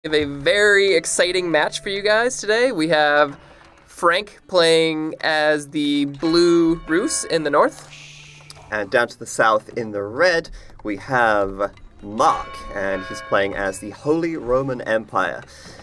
We have a very exciting match for you guys today. We have Frank playing as the blue Roos in the north. And down to the south in the red, we have Mark, and he's playing as the Holy Roman Empire.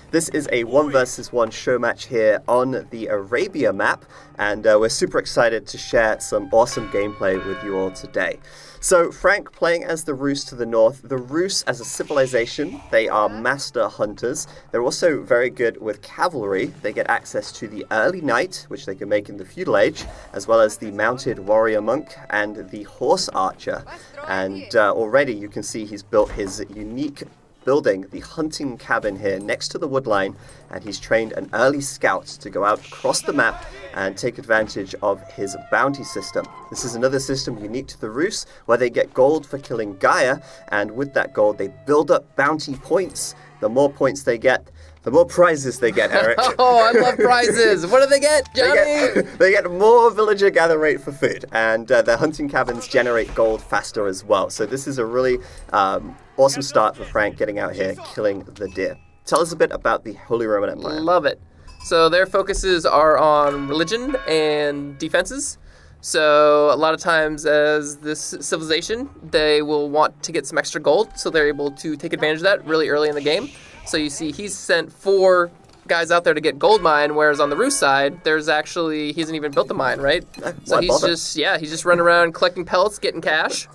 This is a 1 versus 1 show match here on the Arabia map, and we're super excited to share some awesome gameplay with you all today. So Frank playing as the Roos to the north. The Roos as a civilization, they are master hunters. They're also very good with cavalry. They get access to the early knight, which they can make in the feudal age, as well as the mounted warrior monk and the horse archer. And already you can see he's built his unique building, the hunting cabin here next to the wood line, and he's trained an early scout to go out across the map and take advantage of his bounty system. This is another system unique to the Roos, where they get gold for killing Gaia, and with that gold they build up bounty points. The more points they get, the more prizes they get, Eric. Oh, I love prizes. What do they get, Johnny? They get more villager gather rate for food, and their hunting cabins generate gold faster as well. So this is a really awesome start for Frank getting out here, killing the deer. Tell us a bit about the Holy Roman Empire. Love it. So their focuses are on religion and defenses. So a lot of times as this civilization, they will want to get some extra gold, so they're able to take advantage of that really early in the game. So you see he's sent 4 guys out there to get gold mine, whereas on the Roos side, he hasn't even built the mine, right? So he's just running around collecting pellets, getting cash.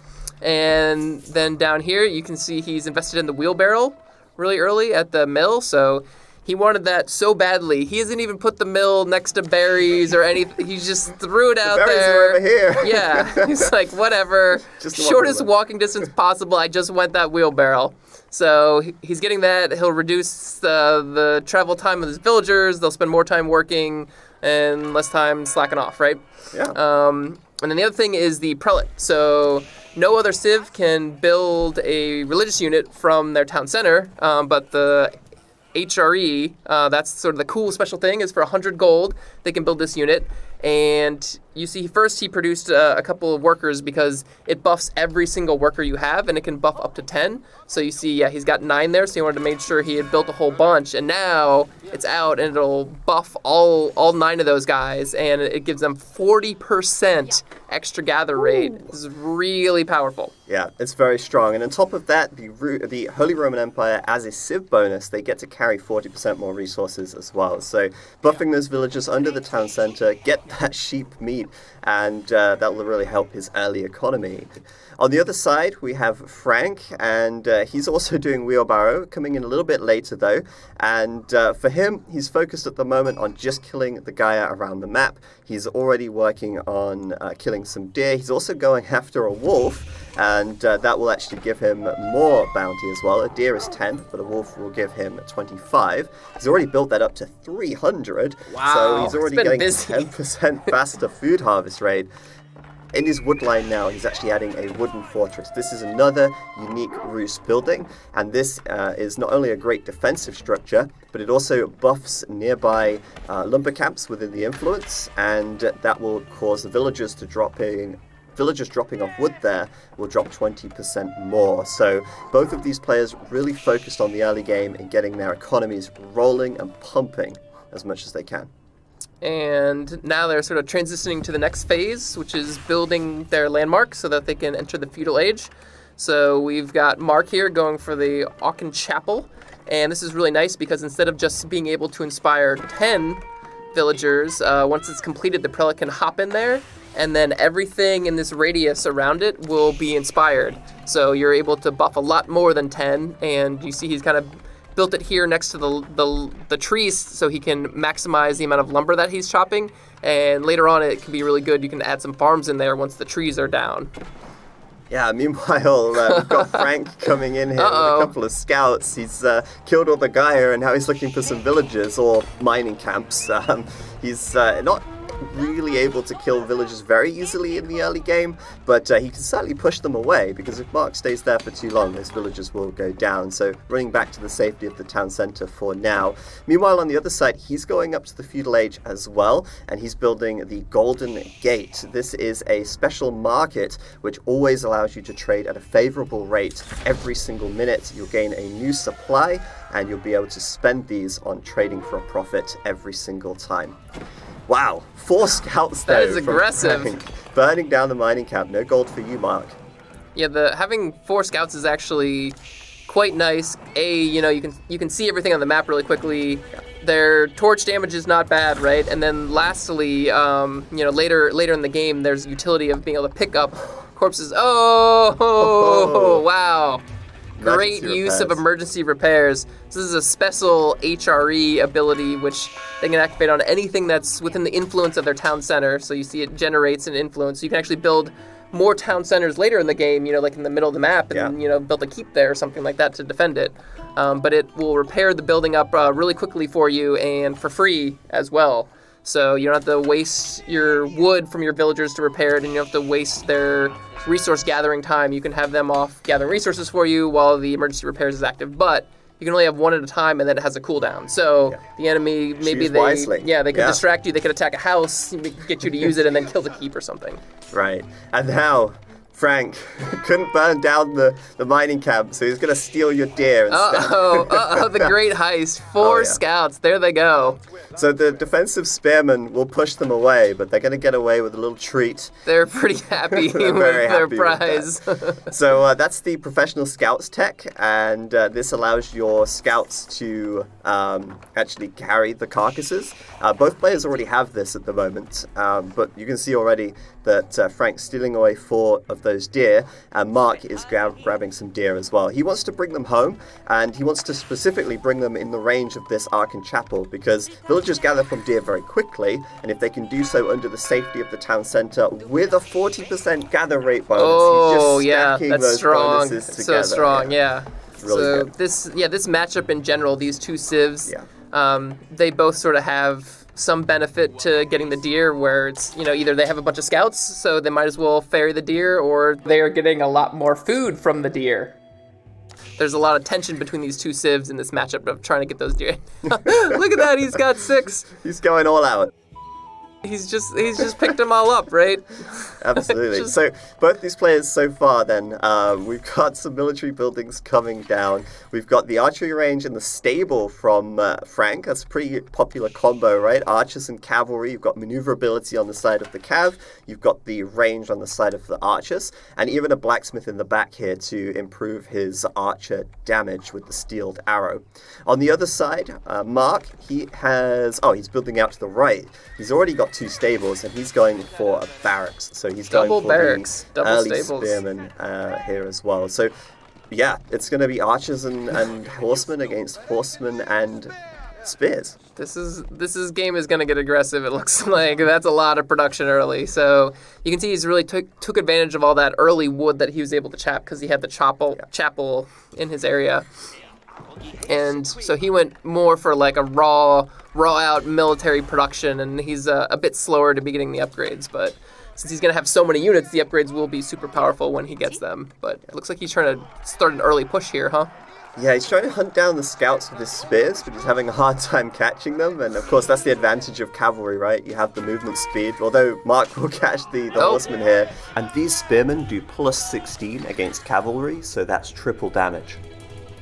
And then down here, you can see he's invested in the wheelbarrow really early at the mill, so he wanted that so badly. He hasn't even put the mill next to berries or anything. He just threw it out there. Berries are over here. Yeah, he's like, whatever. Shortest walking distance possible. I just went that wheelbarrow. So he's getting that. He'll reduce the travel time of his villagers. They'll spend more time working and less time slacking off, right? Yeah. And then the other thing is the prelate. So no other civ can build a religious unit from their town center, but the HRE, that's sort of the cool special thing, is for 100 gold, they can build this unit. And you see first he produced a couple of workers because it buffs every single worker you have, and it can buff up to 10. So you see, yeah, he's got 9 there, so he wanted to make sure he had built a whole bunch. And now it's out, and it'll buff all 9 of those guys, and it gives them 40% extra gather rate. This is really powerful. Yeah, it's very strong. And on top of that, the Holy Roman Empire, as a civ bonus, they get to carry 40% more resources as well. So buffing those villagers under the town center, get that sheep meat, and that will really help his early economy. On the other side, we have Frank, and he's also doing wheelbarrow, coming in a little bit later though. And for him, he's focused at the moment on just killing the Gaia around the map. He's already working on killing some deer. He's also going after a wolf, and that will actually give him more bounty as well. A deer is 10, but a wolf will give him 25. He's already built that up to 300. Wow, so he's already getting busy. 10% faster food harvest rate. In his wood line now, he's actually adding a wooden fortress. This is another unique Roos building, and this is not only a great defensive structure, but it also buffs nearby lumber camps within the influence, and that will cause the villagers dropping off wood there will drop 20% more. So both of these players really focused on the early game and getting their economies rolling and pumping as much as they can. And now they're sort of transitioning to the next phase, which is building their landmark so that they can enter the feudal age. So we've got Mark here going for the Aachen Chapel. And this is really nice because instead of just being able to inspire 10 villagers, once it's completed, the prelate can hop in there, and then everything in this radius around it will be inspired. So you're able to buff a lot more than 10, and you see he's kind of built it here next to the trees so he can maximize the amount of lumber that he's chopping, and later on it can be really good. You can add some farms in there once the trees are down. Yeah, meanwhile, we've got Frank coming in here with a couple of scouts. He's killed all the Gaia, and now he's looking for some villages or mining camps. He's not really able to kill villagers very easily in the early game, but he can certainly push them away, because if Mark stays there for too long, those villagers will go down. So running back to the safety of the town centre for now. Meanwhile, on the other side, he's going up to the feudal age as well, and he's building the Golden Gate. This is a special market which always allows you to trade at a favourable rate. Every single minute you'll gain a new supply, and you'll be able to spend these on trading for a profit every single time. Wow, 4 scouts there. That is aggressive. Frank, burning down the mining camp. No gold for you, Mark. Yeah, having 4 scouts is actually quite nice. You can see everything on the map really quickly. Yeah. Their torch damage is not bad, right? And then lastly, later in the game, there's utility of being able to pick up corpses. Oh, wow. Great use of emergency repairs. This is a special HRE ability which they can activate on anything that's within the influence of their town center. So you see it generates an influence. So you can actually build more town centers later in the game, like in the middle of the map, and build a keep there or something like that to defend it. But it will repair the building up really quickly for you and for free as well. So you don't have to waste your wood from your villagers to repair it, and you don't have to waste their resource gathering time. You can have them off gathering resources for you while the emergency repairs is active, but you can only have one at a time, and then it has a cooldown. So the enemy, maybe they could distract you. They could attack a house, get you to use it, and then kill the keep or something. Right. And now Frank couldn't burn down the mining camp, so he's going to steal your deer instead. The great heist. 4 scouts. There they go. So the defensive spearmen will push them away, but they're going to get away with a little treat. They're pretty happy with their prize. So that's the professional scouts tech, and this allows your scouts to actually carry the carcasses. Both players already have this at the moment, but you can see already that Frank's stealing away 4 of those deer, and Mark is grabbing some deer as well. He wants to bring them home, and he wants to specifically bring them in the range of this Archon Chapel, because villagers gather from deer very quickly, and if they can do so under the safety of the town centre with a 40% gather rate bonus, he's just stacking those strong. bonuses together. So strong, yeah. Really good. This matchup in general, these 2 civs, they both sort of have some benefit to getting the deer, where it's, either they have a bunch of scouts, so they might as well ferry the deer, or they are getting a lot more food from the deer. There's a lot of tension between these 2 civs in this matchup of trying to get those deer. Look at that, he's got 6. He's going all out. He's just picked them all up, right? Absolutely. So both these players so far then, we've got some military buildings coming down. We've got the archery range and the stable from Frank. That's a pretty popular combo, right? Archers and cavalry. You've got maneuverability on the side of the cav. You've got the range on the side of the archers. And even a blacksmith in the back here to improve his archer damage with the steeled arrow. On the other side, Mark, he's building out to the right. He's already got 2 stables, and he's going for a barracks. So he's double going for barracks, the double early stables. spearmen here as well. So yeah, it's going to be archers and horsemen against horsemen and spears. This game is going to get aggressive. It looks like that's a lot of production early. So you can see he's really took advantage of all that early wood that he was able to chap, because he had the chapel in his area. And so he went more for like a raw out military production, and he's a bit slower to be getting the upgrades, but since he's going to have so many units, the upgrades will be super powerful when he gets them. But it looks like he's trying to start an early push here, huh? Yeah, he's trying to hunt down the scouts with his spears, but he's having a hard time catching them. And of course, that's the advantage of cavalry, right? You have the movement speed, although Mark will catch the horsemen here. And these spearmen do plus 16 against cavalry, so that's triple damage.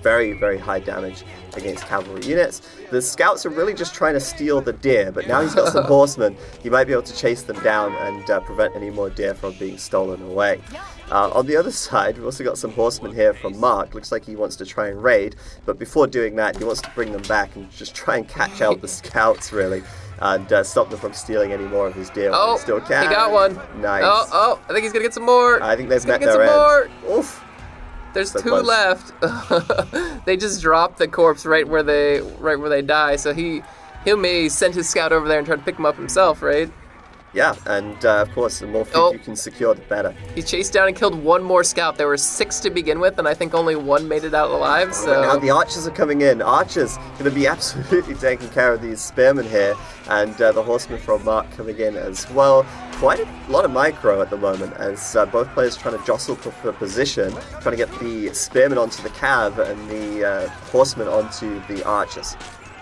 Very, very high damage against cavalry units. The scouts are really just trying to steal the deer, but now he's got some horsemen. He might be able to chase them down and prevent any more deer from being stolen away. On the other side, we've also got some horsemen here from Mark. Looks like he wants to try and raid, but before doing that, he wants to bring them back and just try and catch out the scouts, really, and stop them from stealing any more of his deer. Oh, he still can. He got one. Nice. Oh, I think he's going to get some more. I think they've met their end. Oof. There's 2 left. They just dropped the corpse right where they die. So he may send his scout over there and try to pick him up himself, right? Yeah, and of course, the more food you can secure, the better. He chased down and killed one more scout. There were 6 to begin with, and I think only 1 made it out alive. So now the archers are coming in. Archers going to be absolutely taking care of these spearmen here, and the horsemen from Mark coming in as well. Quite a lot of micro at the moment, as both players trying to jostle for position, trying to get the spearmen onto the cav and the horsemen onto the archers.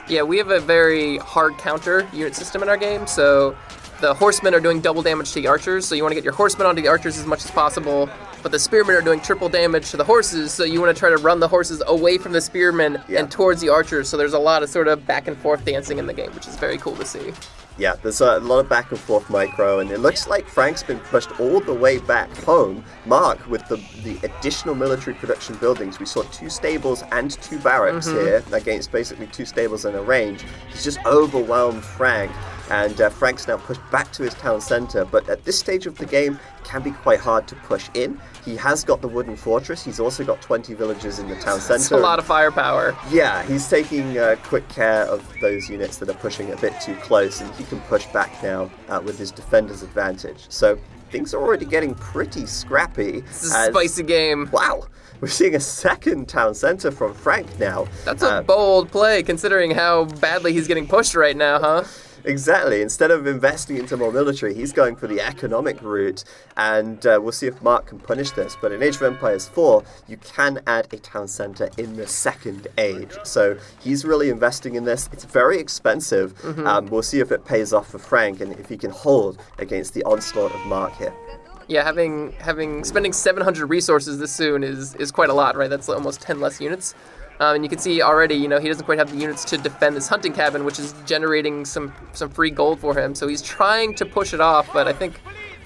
Yeah, we have a very hard counter unit system in our game, so the horsemen are doing double damage to the archers, so you want to get your horsemen onto the archers as much as possible, but the spearmen are doing triple damage to the horses, so you want to try to run the horses away from the spearmen and towards the archers, so there's a lot of sort of back and forth dancing in the game, which is very cool to see. Yeah, there's a lot of back and forth micro, and it looks like Frank's been pushed all the way back home. Mark, with the additional military production buildings, we saw 2 stables and 2 barracks here against basically 2 stables and a range. He's just overwhelmed Frank, and Frank's now pushed back to his town center, but at this stage of the game, it can be quite hard to push in. He has got the wooden fortress. He's also got 20 villagers in the town center. It's a lot of firepower. Yeah, he's taking quick care of those units that are pushing a bit too close, and he can push back now with his defender's advantage. So things are already getting pretty scrappy. This is a spicy game. Wow, we're seeing a second town center from Frank now. That's a bold play, considering how badly he's getting pushed right now, huh? Exactly. Instead of investing into more military, he's going for the economic route, and we'll see if Mark can punish this. But in Age of Empires 4, you can add a town center in the second age. So he's really investing in this. It's very expensive. We'll see if it pays off for Frank and if he can hold against the onslaught of Mark here. Yeah, spending 700 resources this soon is quite a lot, right? That's almost 10 less units. And you can see already, he doesn't quite have the units to defend this hunting cabin, which is generating some free gold for him. So he's trying to push it off, but I think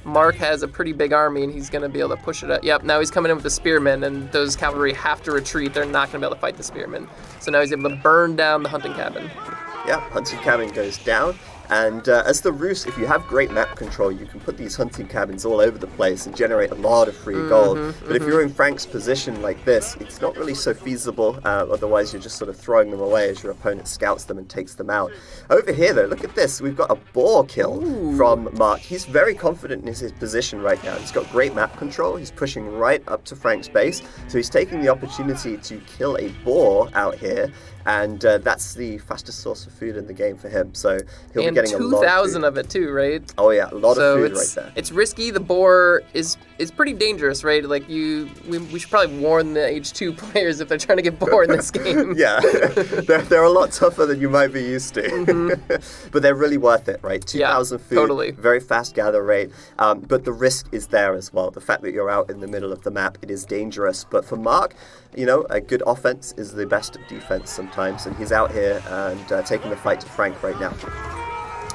Mark has a pretty big army, and he's going to be able to push it up. Yep, now he's coming in with the spearmen, and those cavalry have to retreat. They're not going to be able to fight the spearmen. So now he's able to burn down the hunting cabin. Yeah, hunting cabin goes down. And as the Rus, if you have great map control, you can put these hunting cabins all over the place and generate a lot of free gold. But if you're in Frank's position like this, it's not really so feasible. Otherwise, you're just sort of throwing them away as your opponent scouts them and takes them out. Over here, though, look at this. We've got a boar kill from Mark. He's very confident in his position right now. He's got great map control. He's pushing right up to Frank's base. So he's taking the opportunity to kill a boar out here. And that's the fastest source of food in the game for him. So he'll be getting a lot of 2,000 of it too, right? Oh yeah, a lot of food right there. It's risky. The boar is pretty dangerous, right? Like we should probably warn the Age 2 players if they're trying to get boar in this game. Yeah, they're a lot tougher than you might be used to. But they're really worth it, right? 2,000 food, totally. Very fast gather rate. But the risk is there as well. The fact that you're out in the middle of the map, it is dangerous. But for Mark, a good offense is the best defense sometimes, and he's out here and taking the fight to Frank right now.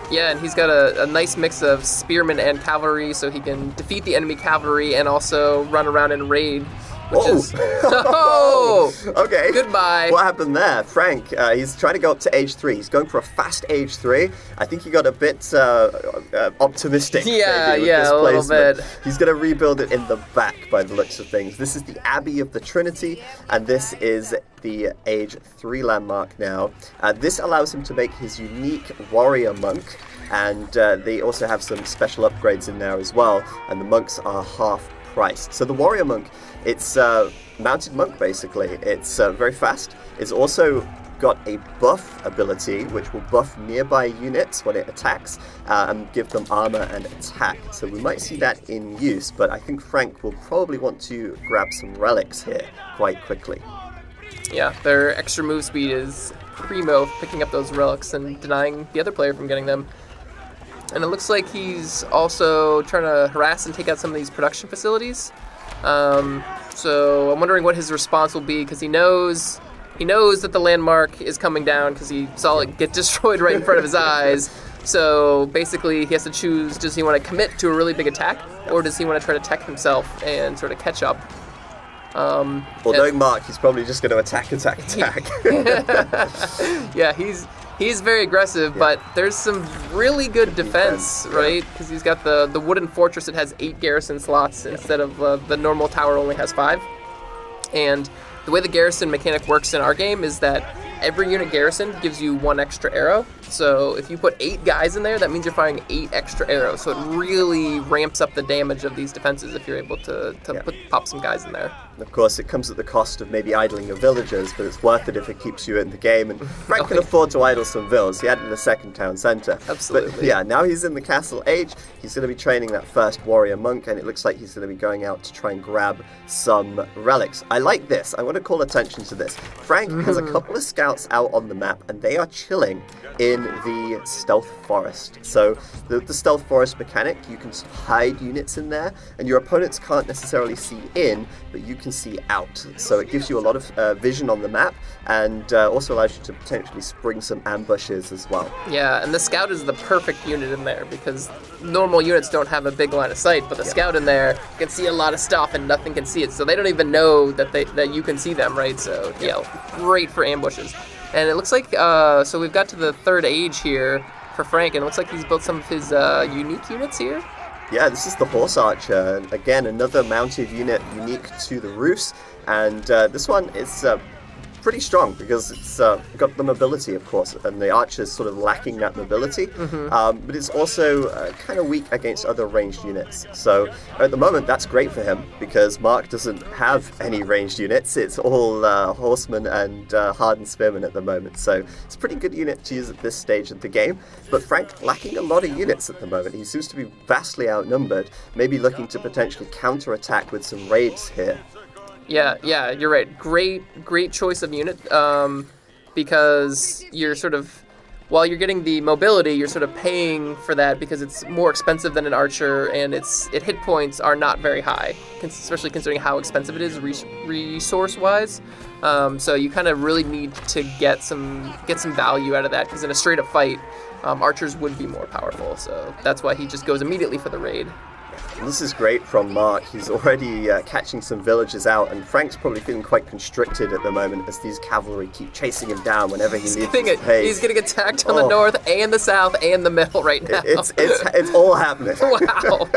Yeah, and he's got a nice mix of spearmen and cavalry, so he can defeat the enemy cavalry and also run around and raid. Oh! Okay. Goodbye. What happened there? Frank, he's trying to go up to Age 3. He's going for a fast Age 3. I think he got a bit optimistic. Yeah, maybe, with this a little placement. bit. He's going to rebuild it in the back by the looks of things. This is the Abbey of the Trinity, and this is the Age 3 landmark now. This allows him to make his unique warrior monk, and they also have some special upgrades in there as well, and the monks are half price. So the warrior monk, it's a mounted monk basically. It's very fast. It's also got a buff ability which will buff nearby units when it attacks and give them armor and attack. So we might see that in use, but I think Frank will probably want to grab some relics here quite quickly. Yeah, their extra move speed is primo, picking up those relics and denying the other player from getting them. And it looks like he's also trying to harass and take out some of these production facilities. So I'm wondering what his response will be, because he knows that the landmark is coming down because he saw it get destroyed right in front of his eyes. So basically he has to choose, does he want to commit to a really big attack, or does he want to try to tech himself and sort of catch up? Knowing Mark, he's probably just going to attack. Yeah, he's very aggressive, but there's some really good defense, right? Because he's got the wooden fortress that has 8 garrison slots instead of the normal tower only has 5. And the way the garrison mechanic works in our game is that every unit garrison gives you 1 extra arrow. So if you put 8 guys in there, that means you're firing 8 extra arrows. So it really ramps up the damage of these defenses if you're able to pop some guys in there. Of course, it comes at the cost of maybe idling your villagers, but it's worth it if it keeps you in the game. And Frank can afford to idle some vills. He had it in the second town centre. Absolutely. But yeah, now he's in the castle age. He's going to be training that first warrior monk, and it looks like he's going to be going out to try and grab some relics. I like this. I want to call attention to this. Frank has a couple of scouts out on the map, and they are chilling in the stealth forest. So the stealth forest mechanic, you can hide units in there, and your opponents can't necessarily see in, but you can see out. So it gives you a lot of vision on the map, and also allows you to potentially spring some ambushes as well. Yeah, and the scout is the perfect unit in there because normal units don't have a big line of sight, but the scout in there can see a lot of stuff and nothing can see it. So they don't even know that you can see them, right? So yeah, great for ambushes. And it looks like, so we've got to the 3rd age here for Frank, and it looks like he's built some of his unique units here. Yeah, this is the Horse Archer. Again, another mounted unit unique to the roofs. And this one is pretty strong because it's got the mobility, of course, and the archer's sort of lacking that mobility, but it's also kind of weak against other ranged units. So at the moment, that's great for him because Mark doesn't have any ranged units. It's all horsemen and hardened spearmen at the moment. So it's a pretty good unit to use at this stage of the game. But Frank lacking a lot of units at the moment. He seems to be vastly outnumbered, maybe looking to potentially counterattack with some raids here. Yeah, you're right. Great choice of unit, because you're sort of, while you're getting the mobility, you're sort of paying for that because it's more expensive than an archer, and its hit points are not very high, especially considering how expensive it is resource-wise. So you kind of really need to get some value out of that because in a straight-up fight, archers would be more powerful. So that's why he just goes immediately for the raid. This is great from Mark. He's already catching some villagers out, and Frank's probably feeling quite constricted at the moment as these cavalry keep chasing him down whenever he leaves his pace. He's getting attacked on the north and the south and the middle right now. It's all happening. Wow.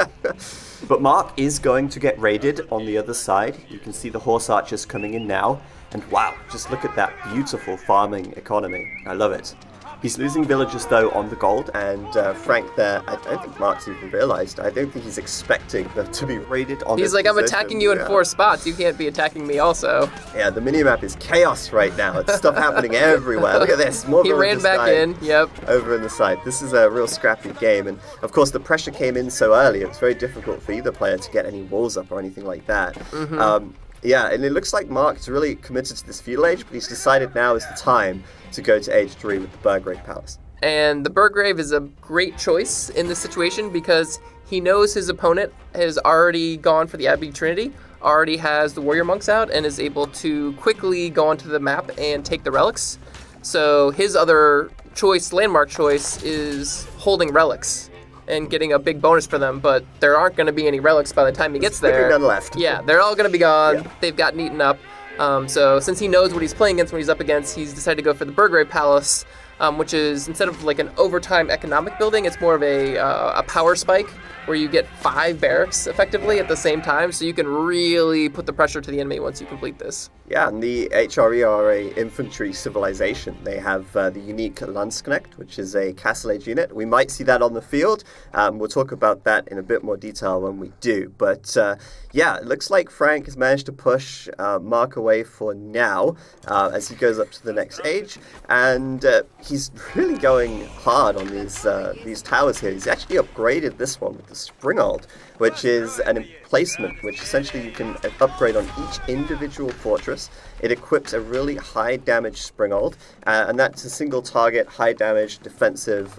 But Mark is going to get raided on the other side. You can see the horse archers coming in now, and wow, just look at that beautiful farming economy. I love it. He's losing villagers, though, on the gold, and Frank there, I don't think Mark's even realised. I don't think he's expecting them to be raided on He's like, I'm attacking you in 4 spots. You can't be attacking me also. Yeah, the minimap is chaos right now. It's stuff happening everywhere. Look at this. More he ran back in, yep. Over in the side. This is a real scrappy game, and of course the pressure came in so early, it's very difficult for either player to get any walls up or anything like that. Yeah, and it looks like Mark is really committed to this feudal age, but he's decided now is the time to go to Age 3 with the Burgrave Palace. And the Burgrave is a great choice in this situation because he knows his opponent has already gone for the Abbey Trinity, already has the warrior monks out, and is able to quickly go onto the map and take the relics. So his other choice, landmark choice, is holding relics and getting a big bonus for them, but there aren't going to be any relics by the time he gets there. None left. Yeah, they're all going to be gone. Yeah. They've gotten eaten up. So since he knows what he's playing against when he's up against, he's decided to go for the Burgrave Palace, which is, instead of like an overtime economic building, it's more of a power spike where you get 5 barracks effectively at the same time, so you can really put the pressure to the enemy once you complete this. Yeah, and the HRE are a infantry civilization. They have the unique Landsknecht, which is a castle age unit. We might see that on the field. We'll talk about that in a bit more detail when we do. But yeah, it looks like Frank has managed to push Mark away for now as he goes up to the next age. And he's really going hard on these towers here. He's actually upgraded this one with the Springald, which is an emplacement which essentially you can upgrade on each individual fortress. It equips a really high damage Springald, and that's a single target, high damage defensive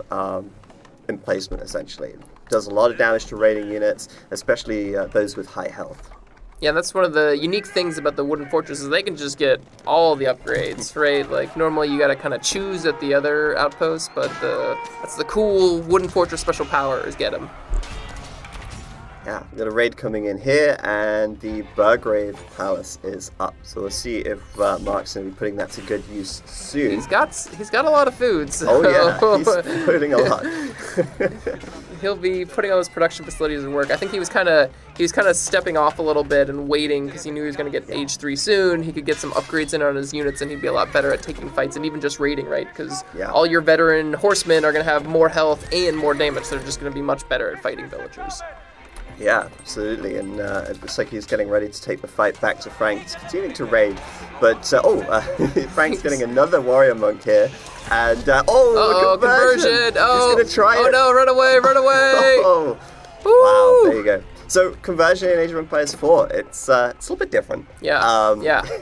emplacement essentially. It does a lot of damage to raiding units, especially those with high health. Yeah, that's one of the unique things about the wooden fortresses. They can just get all the upgrades, right? Like, normally you gotta kind of choose at the other outposts, but that's the cool wooden fortress special power is get them. Yeah, we've got a raid coming in here, and the Burgrave Palace is up. So we'll see if Mark's going to be putting that to good use soon. He's got a lot of food. So oh yeah, he's putting a lot. He'll be putting all his production facilities to work. I think he was kind of he was kind of stepping off a little bit and waiting because he knew he was going to get age 3 soon. He could get some upgrades in on his units, and he'd be a lot better at taking fights and even just raiding, right? Because all your veteran horsemen are going to have more health and more damage. They're just going to be much better at fighting villagers. Yeah, absolutely, and it looks like he's getting ready to take the fight back to Frank. He's continuing to raid, but Frank's getting another warrior monk here, and conversion! Oh, he's gonna try it. Oh no, run away, run away! Oh, wow, there you go. So conversion in Age of Empires 4, it's a little bit different. Yeah, a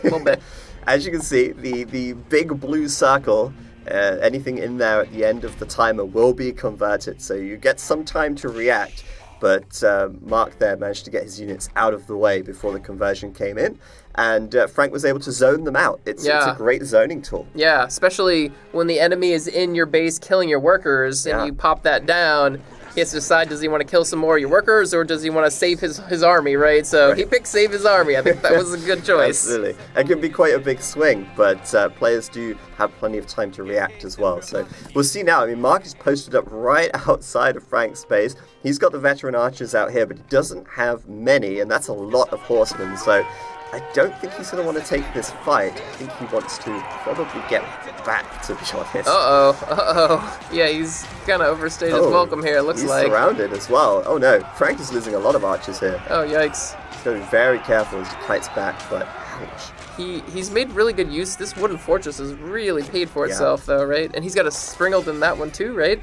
little bit. As you can see, the big blue circle. Anything in there at the end of the timer will be converted, so you get some time to react. But Mark there managed to get his units out of the way before the conversion came in, and Frank was able to zone them out. It's a great zoning tool. Yeah, especially when the enemy is in your base killing your workers, and you pop that down. He has to decide, does he want to kill some more of your workers, or does he want to save his army, right? So he picked save his army. I think that was a good choice. Absolutely. It can be quite a big swing, but players do have plenty of time to react as well. So we'll see now. I mean, Mark is posted up right outside of Frank's base. He's got the veteran archers out here, but he doesn't have many, and that's a lot of horsemen. So I don't think he's going to want to take this fight. I think he wants to probably get back, to be honest. Uh-oh. Yeah, he's kind of overstayed his welcome here, it looks like. He's surrounded as well. Oh no, Frank is losing a lot of archers here. Oh, yikes. He's got to be very careful as he kites back, but ouch. He's made really good use. This wooden fortress has really paid for itself, though, right? And he's got a springald in that one too, right?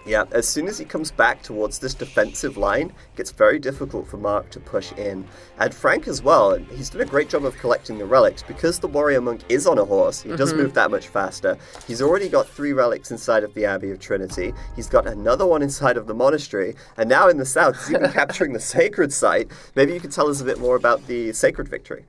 Yeah, as soon as he comes back towards this defensive line, it gets very difficult for Mark to push in. And Frank as well, he's done a great job of collecting the relics. Because the warrior monk is on a horse, he does move that much faster. He's already got 3 relics inside of the Abbey of Trinity. He's got another one inside of the monastery. And now in the south, he's even capturing the sacred site. Maybe you could tell us a bit more about the sacred victory.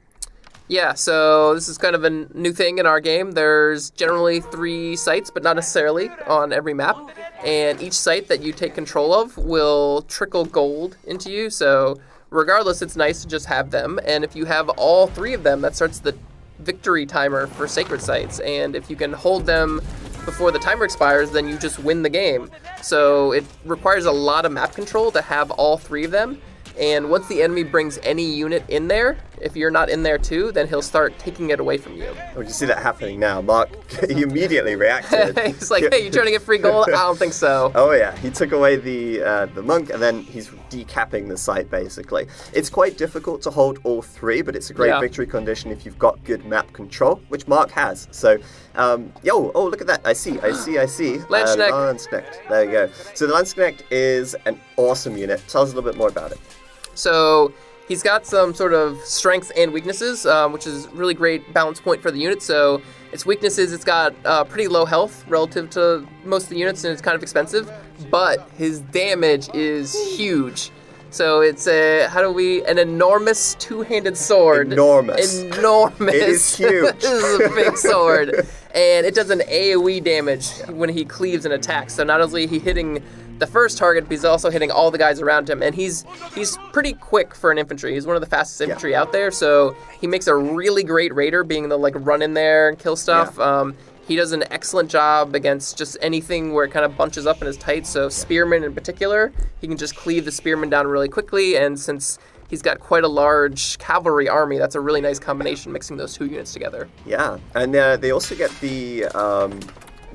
Yeah, so this is kind of a new thing in our game. There's generally 3 sites, but not necessarily on every map. And each site that you take control of will trickle gold into you. So regardless, it's nice to just have them. And if you have all 3 of them, that starts the victory timer for sacred sites. And if you can hold them before the timer expires, then you just win the game. So it requires a lot of map control to have all 3 of them. And once the enemy brings any unit in there, if you're not in there too, then he'll start taking it away from you. Oh, you see that happening now. Mark, he immediately reacted. He's like, hey, you trying to get free gold? I don't think so. Oh yeah, he took away the monk, and then he's decapping the site, basically. It's quite difficult to hold all 3, but it's a great victory condition if you've got good map control, which Mark has. So, look at that. I see. Landsknecht. Landsknecht. There you go. So the Landsknecht is an awesome unit. Tell us a little bit more about it. So he's got some sort of strengths and weaknesses, which is really great balance point for the unit. So its weaknesses, it's got pretty low health relative to most of the units, and it's kind of expensive. But his damage is huge. So it's an enormous 2-handed sword. Enormous. It is huge. This is a big sword. And it does an AoE damage when he cleaves and attacks. So not only is he hitting the first target, but he's also hitting all the guys around him. And he's pretty quick for an infantry. He's one of the fastest infantry out there. So he makes a really great raider, being the run in there and kill stuff. Yeah. He does an excellent job against just anything where it kind of bunches up and is tight. So spearmen in particular, he can just cleave the spearmen down really quickly. And since he's got quite a large cavalry army, that's a really nice combination, mixing those 2 units together. Yeah, and they also get the...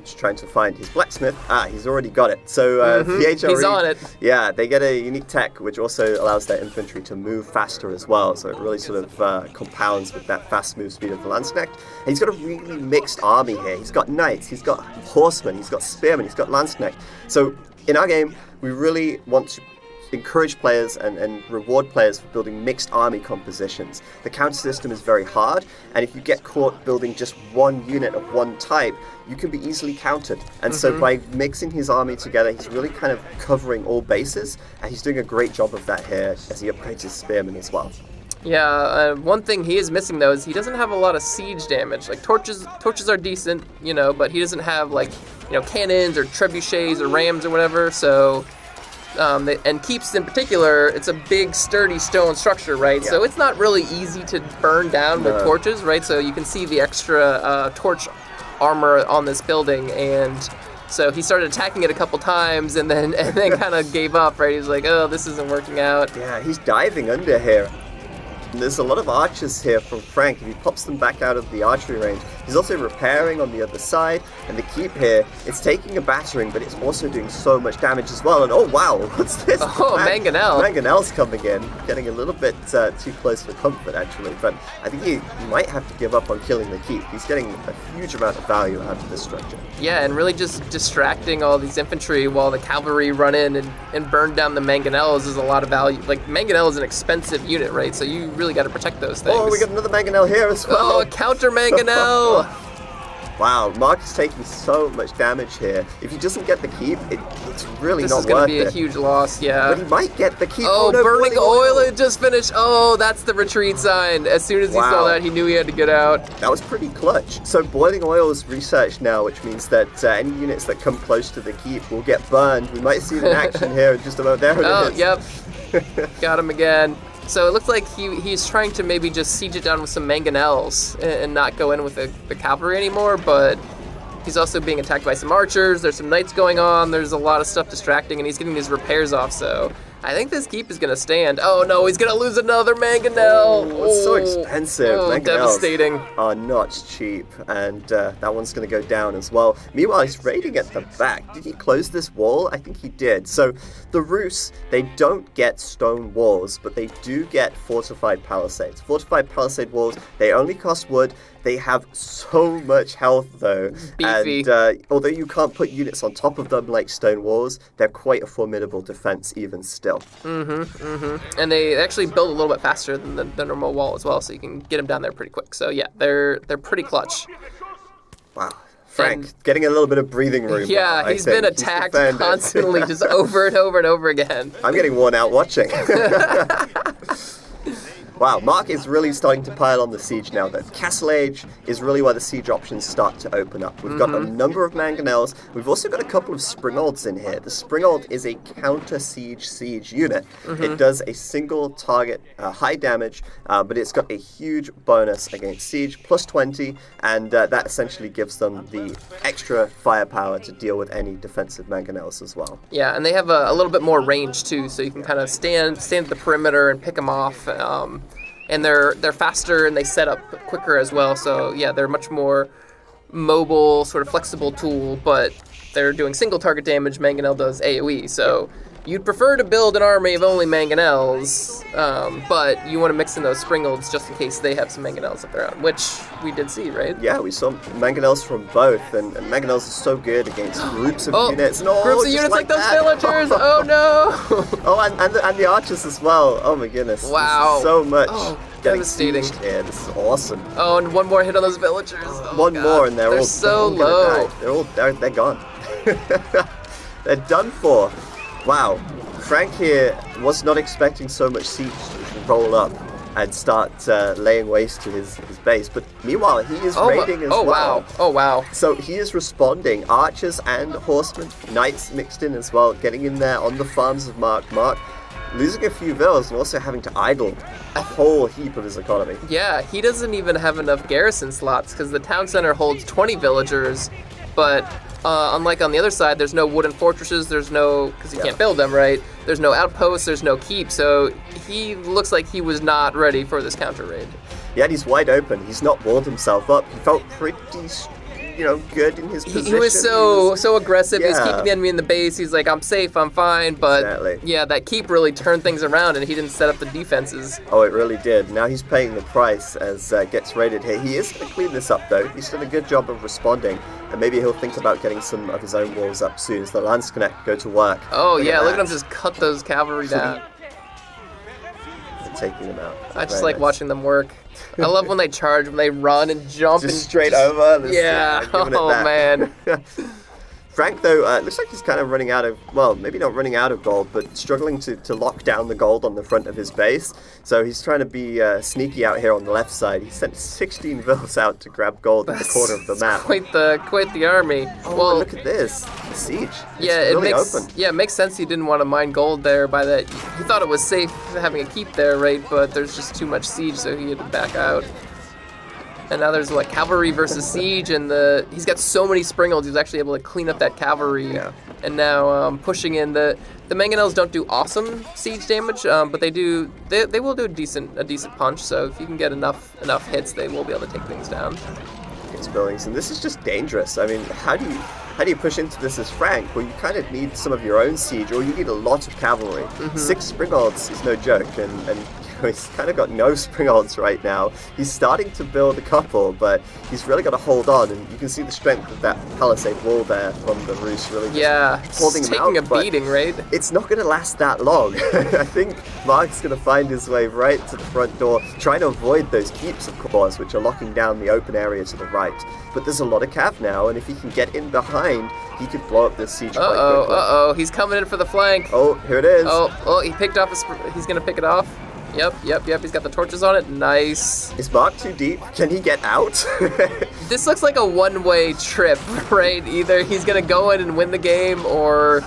I'm just trying to find his blacksmith. He's already got it. So the HRE, he's on it. Yeah, they get a unique tech which also allows their infantry to move faster as well. So it really sort of compounds with that fast move speed of the Landsknecht. And he's got a really mixed army here. He's got knights, he's got horsemen, he's got spearmen, he's got Landsknecht. So in our game, we really want to encourage players and reward players for building mixed army compositions. The counter system is very hard, and if you get caught building just one unit of one type, you can be easily countered. And so by mixing his army together, he's really kind of covering all bases, and he's doing a great job of that here as he upgrades his spearmen as well. Yeah, one thing he is missing though is he doesn't have a lot of siege damage. Like torches are decent, but he doesn't have cannons or trebuchets or rams or whatever. So and keeps in particular, it's a big sturdy stone structure, right? Yeah. So it's not really easy to burn down with torches, right? So you can see the extra torch armor on this building, and So he started attacking it a couple times and then kind of gave up, right? He was like, oh, this isn't working out. Yeah, he's diving under here. And there's a lot of archers here from Frank. If he pops them back out of the archery range, he's also repairing on the other side. And the keep here, it's taking a battering, but it's also doing so much damage as well. And oh wow, what's this? Oh, Mangonel. Mangonel's coming in, getting a little bit too close for comfort actually. But I think he might have to give up on killing the keep. He's getting a huge amount of value out of this structure. Yeah, and really just distracting all these infantry while the cavalry run in and burn down the Mangonels is a lot of value. Like, Mangonel is an expensive unit, right? So you really got to protect those things. Oh, we got another Mangonel here as well. Oh, a counter Mangonel! Wow, Mark is taking so much damage here. If he doesn't get the keep, it's really this not is going worth to be it. a huge loss, yeah. But he might get the keep. Oh, no, burning oil, it just finished. Oh, that's the retreat sign. As soon as he saw that, he knew he had to get out. That was pretty clutch. So boiling oil is researched now, which means that any units that come close to the keep will get burned. We might see it in action here in just about there. Oh, yep. Got him again. So it looks like he's trying to maybe just siege it down with some Mangonels and not go in with the cavalry anymore, but he's also being attacked by some archers. There's some knights going on. There's a lot of stuff distracting, and he's getting his repairs off, so I think this keep is going to stand. Oh, no, he's going to lose another Mangonel. Oh, it's so expensive. Oh, Mangonels devastating. are not cheap, and that one's going to go down as well. Meanwhile, he's raiding at the back. Did he close this wall? I think he did. So the Rus, they don't get stone walls, but they do get fortified palisades. Fortified palisade walls, they only cost wood. They have so much health, though. Beefy. And although you can't put units on top of them like stone walls, they're quite a formidable defense even still. And they actually build a little bit faster than the normal wall as well, so you can get them down there pretty quick. So yeah, they're pretty clutch. Wow. Frank, getting a little bit of breathing room. Yeah, now, he's been attacked constantly, just over and over and over again. I'm getting worn out watching. Wow, Mark is really starting to pile on the siege now. The Castle Age is really where the siege options start to open up. We've got a number of Mangonels. We've also got a couple of Springolds in here. The Springold is a counter-siege unit. It does a single target, high damage, but it's got a huge bonus against siege, plus 20, and that essentially gives them the extra firepower to deal with any defensive Mangonels as well. Yeah, and they have a little bit more range too, so you can kind of stand at the perimeter and pick them off. And they're faster and they set up quicker as well. So yeah, they're much more mobile, sort of flexible tool, but they're doing single target damage. Mangonel does AoE. So you'd prefer to build an army of only Mangonels, but you want to mix in those Springolds just in case they have some Mangonels of their own, which we did see, right? Yeah, we saw Mangonels from both, and Mangonels are so good against groups of units. No, groups of units like those villagers! Oh no! Oh, and the archers as well. Oh my goodness. Wow. This is so much. Devastating. Yeah, this is awesome. Oh, and one more hit on those villagers. Oh, one more, and they're all so all low. They're gone. They're done for. Wow, Frank here was not expecting so much siege to roll up and start laying waste to his base, but meanwhile he is raiding as well. Wow. Oh wow. So he is responding, archers and horsemen, knights mixed in as well, getting in there on the farms of Mark. Mark losing a few villas and also having to idle a whole heap of his economy. Yeah, he doesn't even have enough garrison slots because the town center holds 20 villagers, but unlike on the other side, there's no wooden fortresses, there's no, because you can't build them, right? There's no outposts, there's no keep, so he looks like he was not ready for this counter raid. Yeah, he's wide open. He's not walled himself up. He felt pretty, good in his position. He was so aggressive. He was keeping the enemy in the base. He's like, I'm safe, I'm fine. But yeah, that keep really turned things around, and he didn't set up the defenses. Oh, it really did. Now he's paying the price as gets raided here. He is going to clean this up, though. He's done a good job of responding, and maybe he'll think about getting some of his own walls up soon as the Lance Connect go to work. Oh, yeah, look at him just cut those cavalry down. Taking them out. I just like watching them work. I love when they charge, when they run and jump. Just straight over. Yeah. Oh, man. Frank, though, looks like he's kind of running out of, well, maybe not running out of gold, but struggling to lock down the gold on the front of his base. So he's trying to be sneaky out here on the left side. He sent 16 villas out to grab gold in the corner of the map. Quite the army. Oh, well, look at this. The siege. Yeah, it's really open. Yeah, it makes sense he didn't want to mine gold there by that. He thought it was safe having a keep there, right? But there's just too much siege, so he had to back out. And now there's like cavalry versus siege, and he's got so many springolds. He's actually able to clean up that cavalry. Yeah. And now pushing in the mangonels don't do awesome siege damage, but they will do a decent punch. So if you can get enough hits, they will be able to take things down. These buildings, and this is just dangerous. I mean, how do you push into this as Frank? Well, you kind of need some of your own siege, or you need a lot of cavalry. 6 springolds is no joke, and he's kind of got no springolds right now. He's starting to build a couple, but he's really got to hold on, and you can see the strength of that palisade wall there from the Roos really just holding him out. Taking a beating, right? It's not going to last that long. I think Mark's going to find his way right to the front door, trying to avoid those keeps, of course, which are locking down the open area to the right. But there's a lot of cav now, and if he can get in behind, he could blow up this siege quite quickly. He's coming in for the flank. Oh, here it is. He picked off he's going to pick it off. Yep. He's got the torches on it. Nice. Is Mark too deep? Can he get out? This looks like a one-way trip, right? Either he's going to go in and win the game, or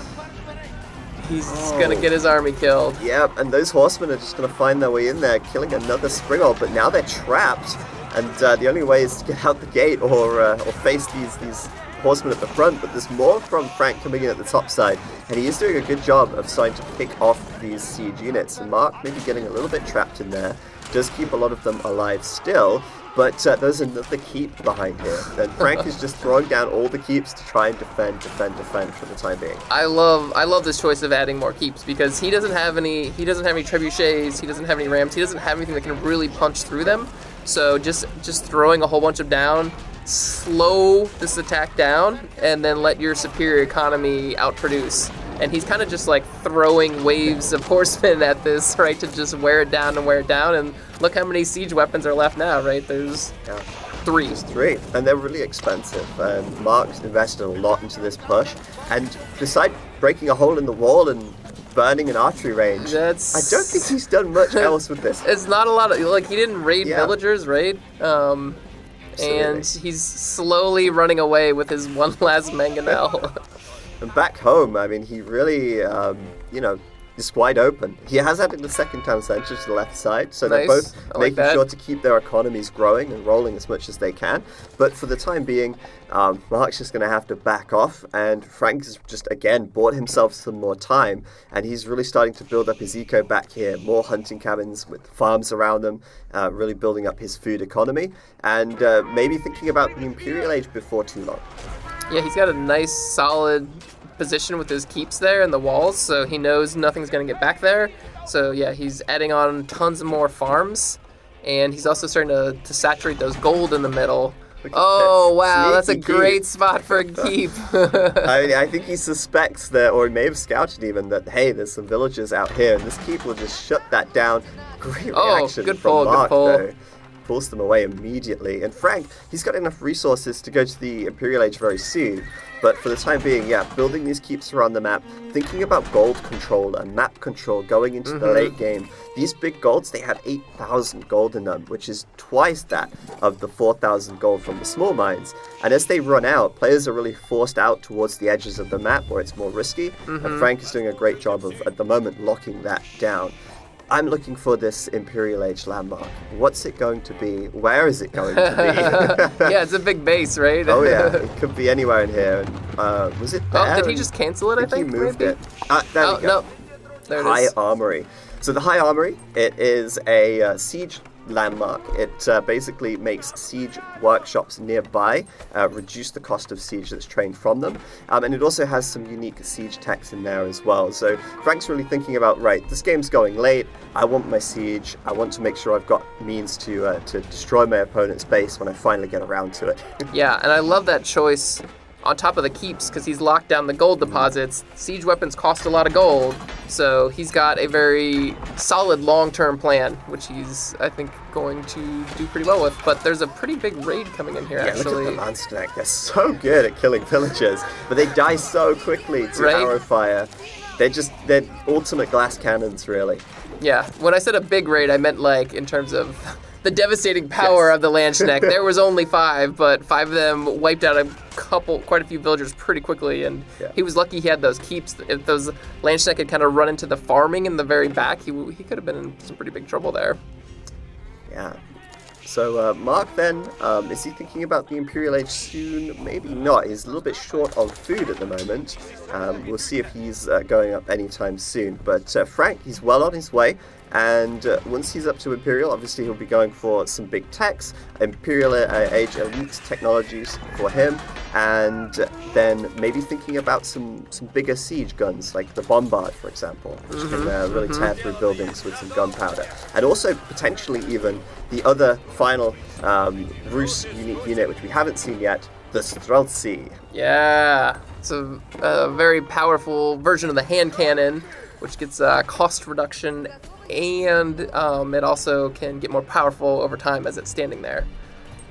he's going to get his army killed. Yep, and those horsemen are just going to find their way in there, killing another springold, but now they're trapped. And the only way is to get out the gate or face these horsemen at the front, but there's more from Frank coming in at the top side, and he is doing a good job of starting to pick off these siege units. And Mark maybe getting a little bit trapped in there, does keep a lot of them alive still, but there's another keep behind here, and Frank is just throwing down all the keeps to try and defend for the time being. I love this choice of adding more keeps, because he doesn't have any trebuchets, he doesn't have any rams, he doesn't have anything that can really punch through them. So just throwing a whole bunch of down, slow this attack down, and then let your superior economy outproduce. And he's kind of just like throwing waves of horsemen at this, right, to just wear it down. And look how many siege weapons are left now, right? There's 3. There's 3, and they're really expensive. And Mark's invested a lot into this push. And besides breaking a hole in the wall and burning an archery range, I don't think he's done much else with this. It's not a lot of, like, he didn't raid villagers, right? And he's slowly running away with his one last mangonel. And back home, I mean, he really, is wide open. He has added the second town center to the left side, so they're both making sure to keep their economies growing and rolling as much as they can. But for the time being, Mark's just going to have to back off, and Frank has just, again, bought himself some more time, and he's really starting to build up his eco back here. More hunting cabins with farms around them, really building up his food economy, and maybe thinking about the Imperial Age before too long. Yeah, he's got a nice, solid position with his keeps there and the walls, so he knows nothing's going to get back there. So yeah, he's adding on tons of more farms, and he's also starting to saturate those gold in the middle. Oh wow, that's a great spot for a keep. I think he suspects that, or he may have scouted even, that hey, there's some villagers out here, and this keep will just shut that down. Great reaction from Mark, though. Pulls them away immediately. And Frank, he's got enough resources to go to the Imperial Age very soon. But for the time being, building these keeps around the map, thinking about gold control and map control going into the late game. These big golds, they have 8,000 gold in them, which is twice that of the 4,000 gold from the small mines. And as they run out, players are really forced out towards the edges of the map where it's more risky. And Frank is doing a great job of, at the moment, locking that down. I'm looking for this Imperial Age landmark. What's it going to be? Where is it going to be? Yeah, it's a big base, right? Oh yeah, it could be anywhere in here. Was it there? Oh, did he just cancel it, I think? He moved it. There we go. No. There it is. High Armory. So the High Armory, it is a siege landmark. It basically makes siege workshops nearby, reduce the cost of siege that's trained from them, and it also has some unique siege techs in there as well. So Frank's really thinking about, right, this game's going late, I want my siege, I want to make sure I've got means to destroy my opponent's base when I finally get around to it. Yeah, and I love that choice on top of the keeps, because he's locked down the gold deposits. Siege weapons cost a lot of gold, so he's got a very solid long-term plan, which he's, I think, going to do pretty well with. But there's a pretty big raid coming in here, actually. Look at the Monster. They're so good at killing villagers, but they die so quickly to arrow fire. They're ultimate glass cannons, really. Yeah, when I said a big raid, I meant like in terms of the devastating power of the Landsknecht. There was only 5, but 5 of them wiped out quite a few villagers pretty quickly, and he was lucky he had those keeps. If those Landsknecht had kind of run into the farming in the very back, he could have been in some pretty big trouble there. Yeah. So Mark then, is he thinking about the Imperial Age soon? Maybe not. He's a little bit short of food at the moment. We'll see if he's going up anytime soon. But Frank, he's well on his way. And once he's up to Imperial, obviously he'll be going for some big techs, Imperial Age elite technologies for him, and then maybe thinking about some bigger siege guns, like the Bombard, for example, which can really tear through buildings with some gunpowder. And also potentially even the other final Rus unique unit, which we haven't seen yet, the Streltsy. Yeah, it's a very powerful version of the hand cannon, which gets cost reduction, and it also can get more powerful over time as it's standing there.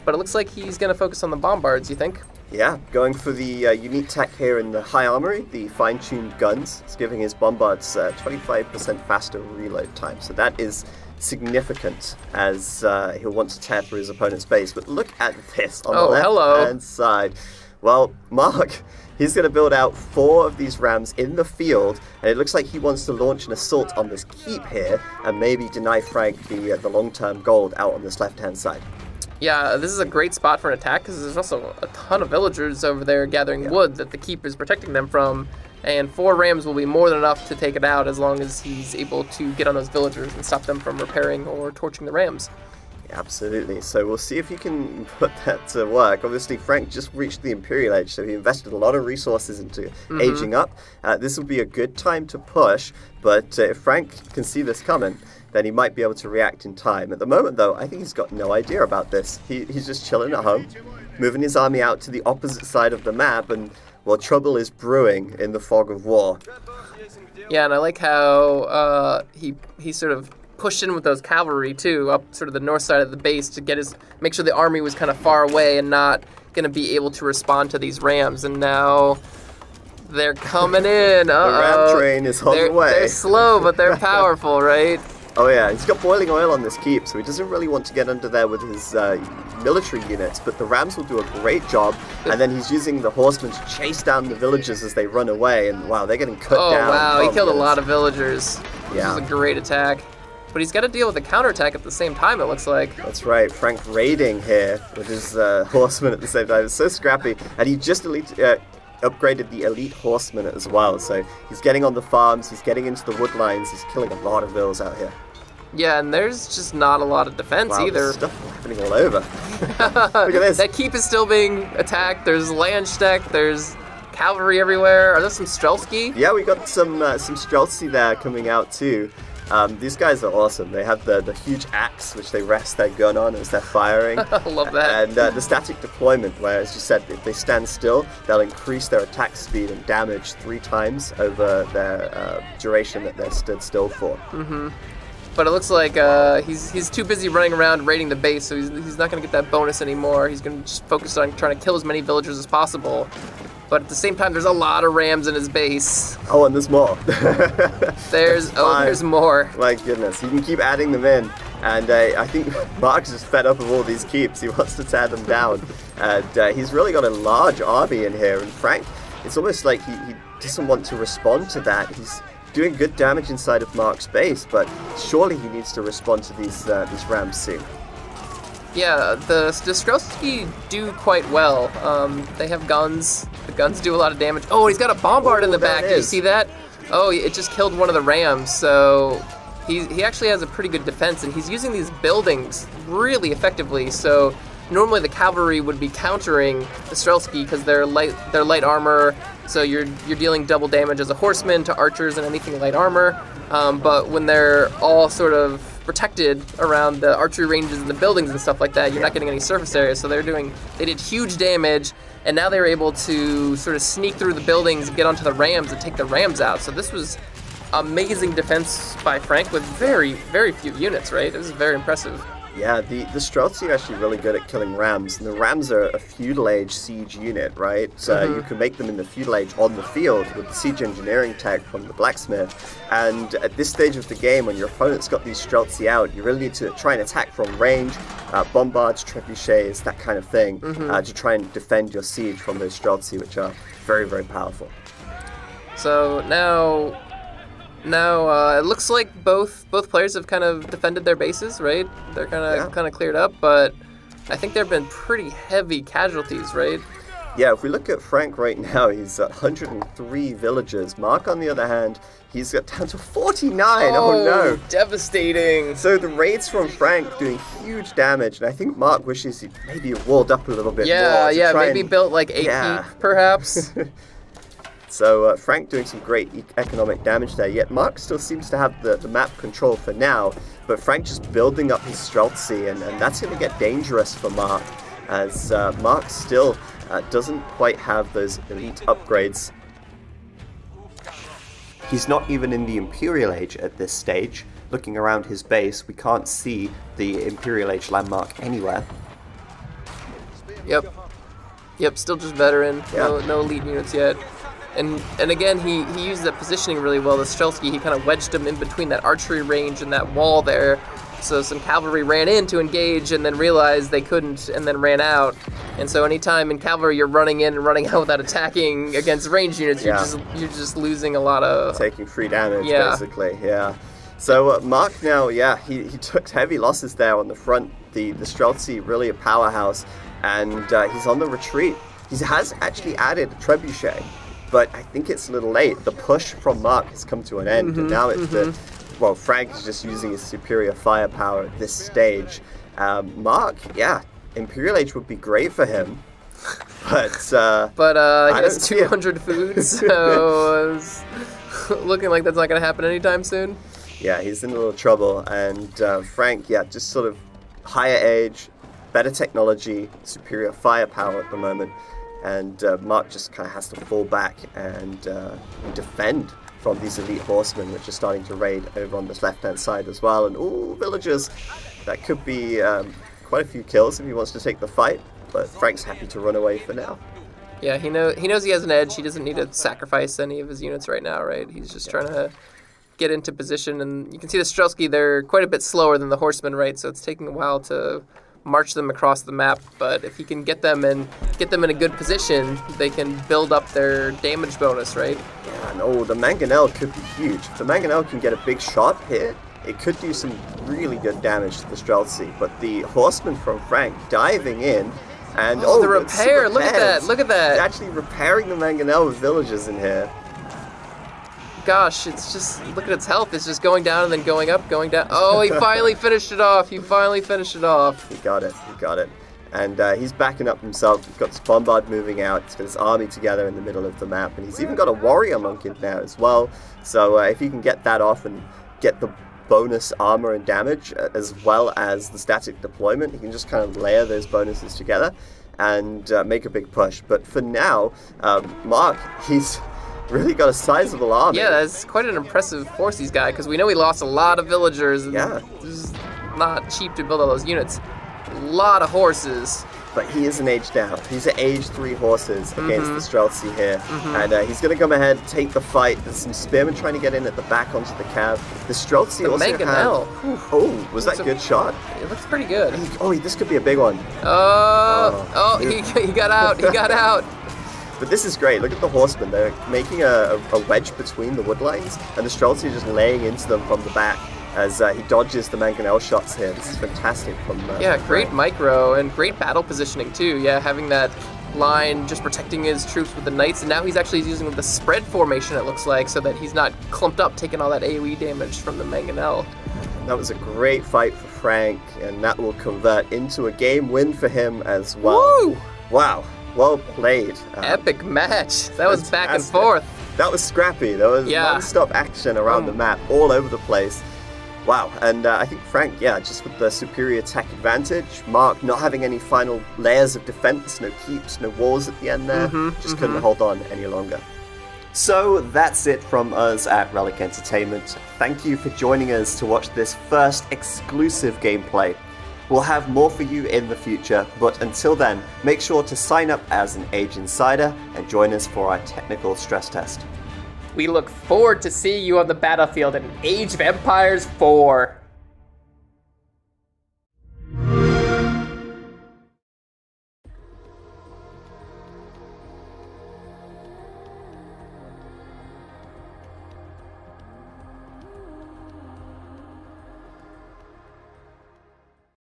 But it looks like he's going to focus on the bombards, you think? Yeah, going for the unique tech here in the High Armory, the fine-tuned guns. It's giving his bombards 25% faster reload time, so that is significant as he'll want to tear through his opponent's base. But look at this on the left-hand side. Well, Mark, he's going to build out 4 of these rams in the field, and it looks like he wants to launch an assault on this keep here and maybe deny Frank the long-term gold out on this left-hand side. Yeah, this is a great spot for an attack because there's also a ton of villagers over there gathering wood that the keep is protecting them from, and 4 rams will be more than enough to take it out as long as he's able to get on those villagers and stop them from repairing or torching the rams. Absolutely. So we'll see if he can put that to work. Obviously, Frank just reached the Imperial Age, so he invested a lot of resources into aging up. This will be a good time to push, but if Frank can see this coming, then he might be able to react in time. At the moment, though, I think he's got no idea about this. He's just chilling at home, moving his army out to the opposite side of the map, and, well, trouble is brewing in the fog of war. Yeah, and I like how he sort of pushed in with those cavalry too, up sort of the north side of the base to make sure the army was kind of far away and not going to be able to respond to these rams. And now they're coming in. The ram train is on the way. They're slow, but they're powerful, right? Oh yeah, he's got boiling oil on this keep, so he doesn't really want to get under there with his military units, but the rams will do a great job, and then he's using the horsemen to chase down the villagers as they run away, and wow, they're getting cut down. Oh wow, he killed a lot of villagers. Yeah. This is a great attack. But he's got to deal with a counterattack at the same time, it looks like. That's right, Frank raiding here with his horsemen at the same time. It's so scrappy, and he just upgraded the elite horsemen as well, so he's getting on the farms, he's getting into the wood lines, he's killing a lot of vills out here. Yeah, and there's just not a lot of defense either. There's stuff happening all over. Look at this. That keep is still being attacked. There's Landsteck, there's cavalry everywhere. Are there some Streltsy? Yeah, we got some Streltsy there coming out too. These guys are awesome. They have the huge axe which they rest their gun on as they're firing. I love that. And the static deployment, where, as you said, if they stand still, they'll increase their attack speed and damage 3 times over their duration that they're stood still for. Mm-hmm. But it looks like he's too busy running around raiding the base, so he's not going to get that bonus anymore. He's going to just focus on trying to kill as many villagers as possible. But at the same time, there's a lot of rams in his base. Oh, and there's more. There's more. My goodness, you can keep adding them in. And I think Mark's just fed up of all these keeps. He wants to tear them down. And he's really got a large army in here. And Frank, it's almost like he doesn't want to respond to that. He's doing good damage inside of Mark's base, but surely he needs to respond to these rams soon. Yeah, the Streltsy do quite well. They have guns. The guns do a lot of damage. Oh, he's got a bombard in the back. Did you see that? Oh, it just killed one of the rams. So he actually has a pretty good defense, and he's using these buildings really effectively. So normally the cavalry would be countering the Streltsy because they're light armor. So you're dealing double damage as a horseman to archers and anything light armor. But when they're all sort of protected around the archery ranges and the buildings and stuff like that, you're not getting any surface area. So they did huge damage, and now they're able to sort of sneak through the buildings and get onto the rams and take the rams out. So this was amazing defense by Frank with very, very few units, right? It was very impressive. Yeah, the Streltsy are actually really good at killing rams, and the rams are a feudal age siege unit, right? So you can make them in the feudal age on the field with the siege engineering tech from the blacksmith. And at this stage of the game, when your opponent's got these Streltsy out, you really need to try and attack from range, bombards, trebuchets, that kind of thing, to try and defend your siege from those Streltsy, which are very, very powerful. So now Now it looks like both players have kind of defended their bases, right? They're kind of cleared up, but I think there have been pretty heavy casualties, right? Yeah, if we look at Frank right now, he's at 103 villagers. Mark, on the other hand, he's got down to 49. Oh no. Devastating. So the raids from Frank doing huge damage, and I think Mark wishes he maybe walled up a little bit more. Yeah, maybe built like a keep, perhaps. So Frank doing some great economic damage there, yet Mark still seems to have the map control for now, but Frank just building up his Streltsy, and that's going to get dangerous for Mark, as Mark still doesn't quite have those elite upgrades. He's not even in the Imperial Age at this stage. Looking around his base, we can't see the Imperial Age landmark anywhere. Yep, still just veteran, no elite units yet. And again, he used that positioning really well. The Streltsy, he kind of wedged him in between that archery range and that wall there. So some cavalry ran in to engage and then realized they couldn't and then ran out. And so anytime in cavalry you're running in and running out without attacking against ranged units, you're just losing a lot of... Taking free damage, basically, So Mark now, he took heavy losses there on the front. The Streltsy really a powerhouse, and he's on the retreat. He has actually added a trebuchet, but I think it's a little late. The push from Mark has come to an end, and now it's Frank is just using his superior firepower at this stage. Mark, Imperial Age would be great for him, but he has 200 foods, so it's looking like that's not going to happen anytime soon. Yeah, he's in a little trouble, and Frank, just sort of higher age, better technology, superior firepower at the moment. And Mark just kind of has to fall back and defend from these elite horsemen, which are starting to raid over on this left-hand side as well. And villagers, that could be quite a few kills if he wants to take the fight. But Frank's happy to run away for now. Yeah, he knows he has an edge. He doesn't need to sacrifice any of his units right now, right? He's just trying to get into position. And you can see the Streltsy, they're quite a bit slower than the horsemen, right? So it's taking a while to march them across the map, but if he can get them in a good position, they can build up their damage bonus, right? Yeah, and the Mangonel could be huge. If the Mangonel can get a big shot here, it could do some really good damage to the Streltsy. But the horseman from Frank diving in, and the repair! Look at that! He's actually repairing the Mangonel with villagers in here. Gosh, it's just, look at its health. It's just going down and then going up, going down. Oh, he finally finished it off. He got it. And he's backing up himself. He's got his bombard moving out. He's got his army together in the middle of the map. And he's even got a warrior monk in there as well. So if he can get that off and get the bonus armor and damage, as well as the static deployment, he can just kind of layer those bonuses together and make a big push. But for now, Mark, he's really got a sizable army. Yeah, that's quite an impressive force he's got, because we know he lost a lot of villagers. And it's not cheap to build all those units. A lot of horses. But he is an age down. He's at age 3 horses against the Streltsy here. And he's going to come ahead and take the fight. There's some spearmen trying to get in at the back onto the cav. The Streltsy also Mangonel. Was that a good shot? It looks pretty good. This could be a big one. He got out. But this is great. Look at the horsemen. They're making a wedge between the wood lines, and the Streltsy is just laying into them from the back as he dodges the Mangonel shots here. This is fantastic from great micro and great battle positioning too. Yeah, having that line just protecting his troops with the knights, and now he's actually using the spread formation, it looks like, so that he's not clumped up taking all that AoE damage from the Mangonel. That was a great fight for Frank, and that will convert into a game win for him as well. Woo! Wow. Well played. Epic match. That was back and forth. That was scrappy. There was non-stop action around the map, all over the place. Wow. And I think Frank, just with the superior attack advantage, Mark not having any final layers of defense, no keeps, no walls at the end there, just couldn't hold on any longer. So that's it from us at Relic Entertainment. Thank you for joining us to watch this first exclusive gameplay. We'll have more for you in the future, but until then, make sure to sign up as an Age Insider and join us for our technical stress test. We look forward to seeing you on the battlefield in Age of Empires 4.